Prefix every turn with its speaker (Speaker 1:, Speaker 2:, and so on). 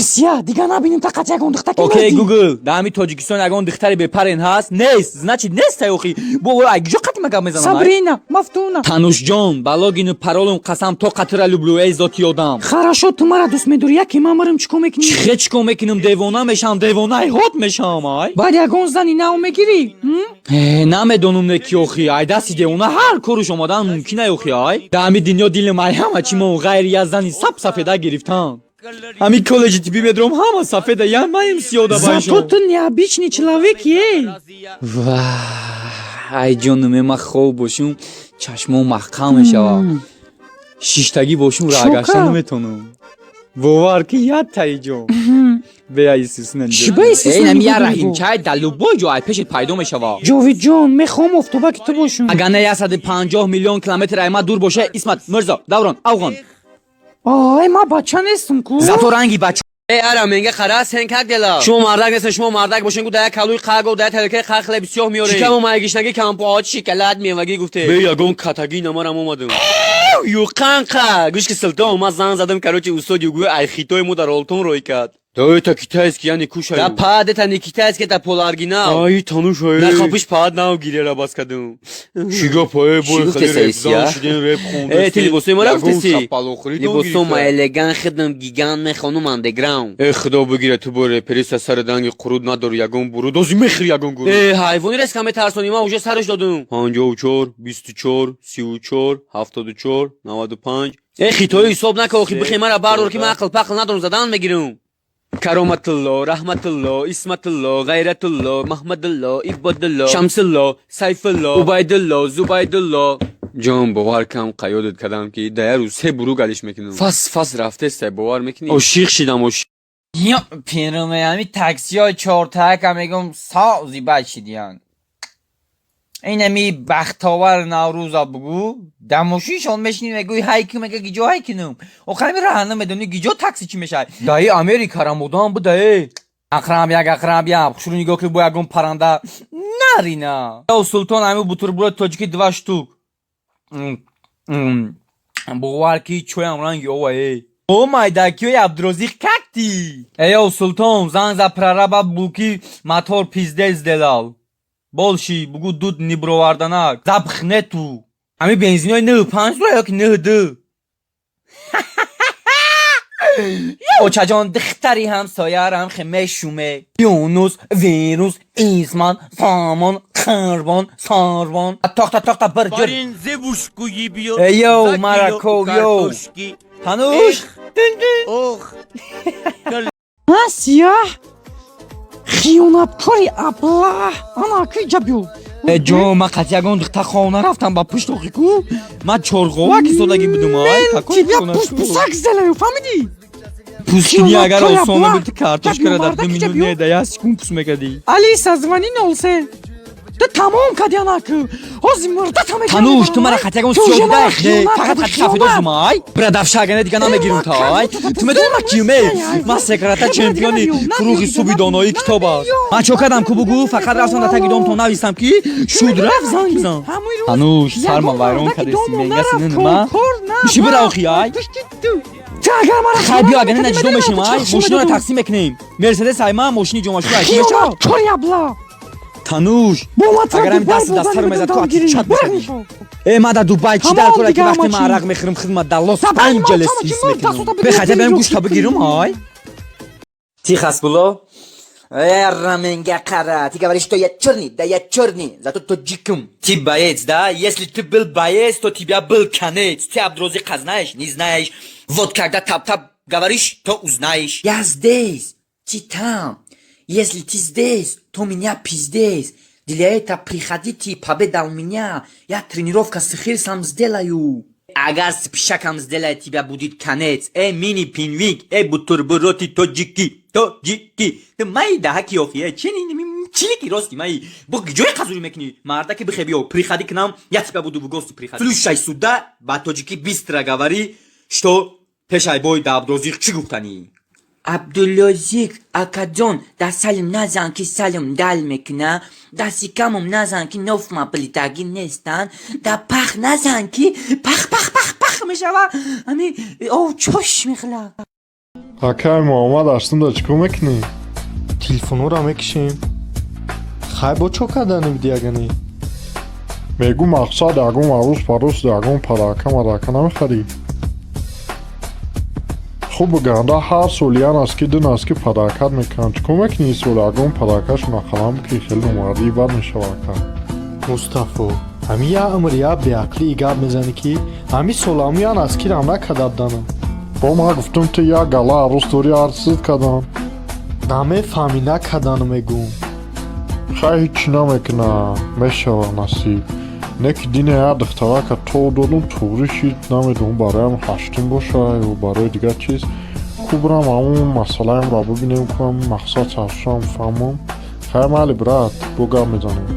Speaker 1: Точкисия, дига набинем та катягон дыхта кем.
Speaker 2: Окей, Google, дами Тоҷикистон ягон духтари бепарен ҳаст? Нест, значит нест охи. Бо айҷо қатима гап мезанам.
Speaker 1: Сабрина, Мафтуна.
Speaker 2: Танушҷон, ба логину паролум қасам то қатира люблю эй зоти одам.
Speaker 1: Хорошо, ты мара дост медори, яки ман марам чикор мекунӣ?
Speaker 2: Чихе чикор мекунам, девона мешавам, девонаи ҳот мешавам ай.
Speaker 1: Баъд ягон зани нав мегирӣ?
Speaker 2: Намедонам неки охи, ай дасти девона ҳар коруш омадан мумкин ай охи ай. Дами дунё дилам ай ҳама чимо ғайри аз зани сафеда гирифтан. Ами колледжи тибби медром ҳама сафеда, я маем сиёда байшон.
Speaker 1: Зато ты необычный человек, ей.
Speaker 2: Ай ҷонуме ман хоб бошум, чашмом маҳкам мешавад. Шиштагӣ бошум рагашта наметонам. Бовар ки яттай ҷон. Беа истисна.
Speaker 1: Чӣ ба истисна?
Speaker 2: Эй нами я раҳимчай дар любой ҷо ай пешет пайдо мешавад.
Speaker 1: Ҷовидҷон, мехоҳам офтобаки ту бошум.
Speaker 2: Агар не 150 миллион километр ай ман дур боша, Исмат, Мирзо, Даврон, Афғон.
Speaker 1: Ай, ман бача нестам ку.
Speaker 2: Зато ранги бача.
Speaker 3: эй ара менга қара сен как дела? Шумо мардак нестен, шумо мардак бошен ку дая калуи қага дая тарикаи қага хеле бисёр миёрем. Чикамо майгишнаги кампоҳот шикалат мевагӣ гуфте. Бе ягон катаги намарам омадам. Ю қанқа гӯш ки султон ман зан задам короче устоди гӯё ай хитои мо дар олтон рой кард. Да это китайский, я не кушаю. Да пад это не китайский, это полуоригинал. Ай, тануш ай. На хапиш пад нау гирера баскадам. Шига пае бой хали рэпдан шиден рэп хондаси. Эй, ти либосои ма рафтеси? Либосо ма элеган хидам гигант мехонум андеграунд. Эй, худо бигире ту бо рэпериста сари данги қуруд надори ягон буруд. Ози мехир ягон гуруд. Эй, ҳайвони реска метарсони, ман уже сарш додам. 54, 24, 34, 74, 95. Эй, хитои ҳисоб накун, охи бихи мара бардор ки ман ақл пақл надорам задан мегирам. Кароматулло, Рахматулло, Исматулло, Ғайратулло, Маҳмадулло, Ибодулло, Шамсулло, Сайфулло, Убайдулло, Зубайдулло. ҷон бовар кам қаёдат кардам ки дая рӯз се буру галиш мекунам. Фас рафтеста бовар мекунӣ? Ошиқ шидам ошиқ.
Speaker 4: Я пираме ами таксиҳои чортака мегум сази бачидиян. Инами бахтовар наврӯза бугу дамошишон мешинӣ мегӯи ҳайки мега гиҷо ҳайкинум. охами раҳна медонӣ гиҷо такси чӣ мешавад? Даи Америкара модам будаe. Акраб хушру нигоҳ ки бо ягон парранда нарина. О султон ами бутерброд тоҷики 2 штук. Бовар ки чоям ранги овае. О майдакиёи Абдурозиқ какти. Эй о султон занг за прораба бу ки мотор пиздец сделал. Болши бугу дуд ниброварданак запхнету. Ами бензинои 95 лира ёки 92. очаҷон духтари ҳамсоярам хемешуме. Юнус, Вирус, Исман, Самон, Қарбон, Сарбон. Тохта бирҷур. Эйё марако ёо. Тануш.
Speaker 1: Асия. Хиёнаткори аблаҳ. Ана ки ҷабё.
Speaker 2: ҷо ман қат ягон духта хона рафтам ба пушт охи ку. Ман чорғова ки содагӣ будам ай.
Speaker 1: Тебя пусак сделаю, фаҳмидӣ?
Speaker 2: Пускини агар осона бути картошкара дар 2 минут не да 1 секунд пус мекардӣ.
Speaker 1: Алиса звони 03. Ты тамом кади анаку. Ҳозир мурдата мекунӣ.
Speaker 2: Тануш ту мара қат ягон сиёҳ дида фақат қат сафеда зума ай. Брадавша агане дига намегирам та ай. Ту медонӣ ман киюм эй? Ман секарата чемпиони фуруғи субҳи доноии китоб аст. Ман чо кардам ку бугу фақат рафтам дар таги домтон навистам ки шуд рафт занг бизан. Тануш сарма вайрон кардеси менгаси нима. миши бира охи ай. Хай биё агане наҷидо мешинем ай. мошиноро тақсим мекунем. Мерседес ай ман мошини ҷомашӯро ай мешав.
Speaker 1: Чори абла.
Speaker 2: Тануш агар ами дастаро мезад ку аки чат мешавӣ. Эй ман дар Дубай чӣ дар кора ки вақте ман арақ мехӯрам хидмат дар Лос Анҷелес ҳис мекунам. Бехатя берам гӯшта бигирам ай.
Speaker 4: Ти хасбуло? Эра менга қара. Ти говоришь, что я черный, да я черный, зато тоджиком. Ты боец, да? Если ты был боец, то тебя был конец. Ты Абдурозиқа знаешь, не знаешь. Вот когда тап-тап говоришь, то узнаешь. Я здесь, ты там. Если ты здесь, то меня пиздец. Для этого приходите, победа у меня. Я тренировка с Хирсом сделаю. Агар с пишаком сделает, тебя будет конец. Эй, мини-пинвик, эй, бутерброды тоджики. Ты мои дахаки охи, чилики рости мои. Бог ҷои қазури мекунӣ? Мардаки бихебиё, приходи к нам, я тебя буду в гости приходить. Слушай сюда, ба тоджики быстро говори, что пешай бой да Абдурозиқ чӣ гуфтанӣ? Абдулозиқ акаҷон да салим назан ки салим дал мекуна, да сикамум назан ки нофма плитаги нестан, да пах назан ки пах мешава. Ами о чош мехла.
Speaker 5: Акай Муҳаммад ҳастам, да чӣ кор мекунӣ?
Speaker 6: Телефонро мекишем. Хай бо чо кардани бидиягани?
Speaker 5: Мегӯ мақсад ягон арӯз парӯз ягон падака мадака намехарӣ? Хуб биганда ҳар сол ян аски ду наски падакат мекунанд. Чӣ кор мекунӣ ин сол ягон падакашона қалам бикӣ, хеле номардии бад мешавад акай.
Speaker 6: Мустафо, ҳами я умр я беақлии гап мезанӣ ки ҳами соламу ян аскирам накардаданам.
Speaker 5: Бо ман гуфтум ту як гала арӯз дорӣ арзид кардан.
Speaker 6: Намефаҳмӣ накардану мегӯм.
Speaker 5: Хай ҳичӣ намекунам, мешавад насиб. Не ки дина як духтарака то додум туғри шид, намедонам бароям ҳаштум бошад ё барои дигар чиз. Ку бирам ҳамон масъалаямро бибинем, кунам мақсад саршам фаҳмам. Хай майли брат, бо гап мезанем.